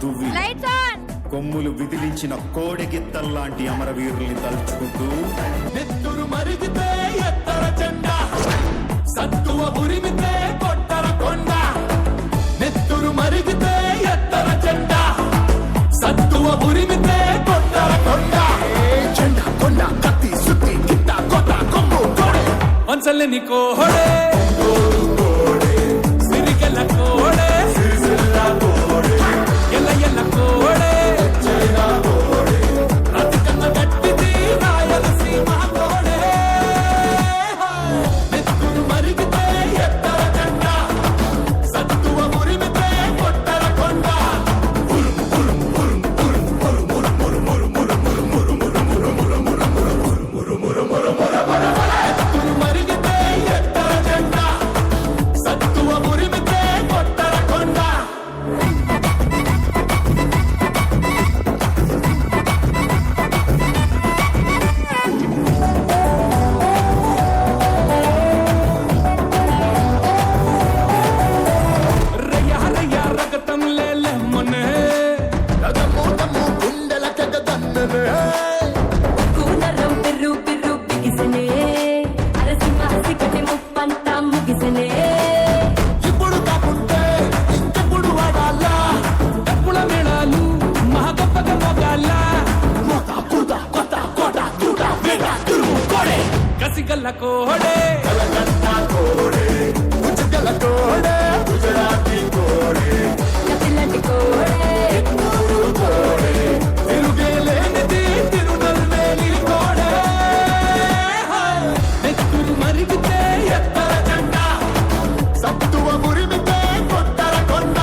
దువ్వి కొమ్ములు విదిలించిన కోడెగిత్తల్లాంటి అమరవీరుల్ని తలుచుకుంటూ నెత్తురు మరిగితే ఎత్తర జెండా సత్తువ ఉరిమితే కొట్టర కొండ నెత్తురు మరిగితే ఎత్తర జెండా సత్తువ ఉరిమితే కొట్టర కొండ జెండా కొండ కత్తి సుత్తి గిట్ట కొట్ట కొమ్ము కోడే వంచలేని కోడే సిరికెల కోడే ఎల్ల ఎల్ల కోడే రతికన్న గట్టిది రాయలసీమ కోడే నెత్తురు మరిగితే ఎత్తర జెండా సత్తువ ఉరిమితే కొట్టర కొండ నెత్తురు మరిగితే ఎత్తర జెండా సత్తువ ఉరిమితే కొట్టర కొండ రయ్య రయ్య రగతం లేలే మొనే రగమోటము గుండెల కగదన్ననే కూనరం పిర్రు పిర్రు బిగిసనే అరసింహాసి కటి ముప్పంతా ముగిసనే ఇప్పుడు కాకుంటే ఇంకెప్పుడు వాడాలా డప్పుల మేళాలు మహాగొప్పగా మోగాల మోత కూత కొత్త కోట కూట వేట తిరుగు కోడే కసిగల్ల కోడే కలకత్తా కోడే ఉచ్చగల కోడే గుజరాతీ కోడే కపిలంటి కోడే ఎన్నూరు కోడే తిరుగే లేనిది తిరునల్వేలి కోడే నెత్తురు మరిగితే ఎత్తర జెండా సత్తువ మురిమితే కొట్టర కొండ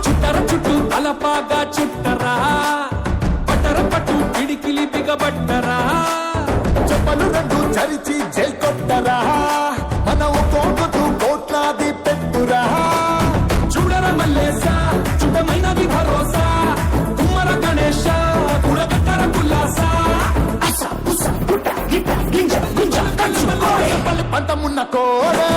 చుట్టర చుట్టూ అలపాగా చుట్టరా పట్టర పట్టు పిడికిలి బిగబట్టరా చెప్పలు రెండు చరిచి జై కొట్టరా మనం కోటుతూ కోట్లాది పెట్టురా చూడర మల్లేస చుట్టమైనది భరోసా కుమ్మర గణేశ కుడగట్టర కుల్లాస పంతమున్న కోడే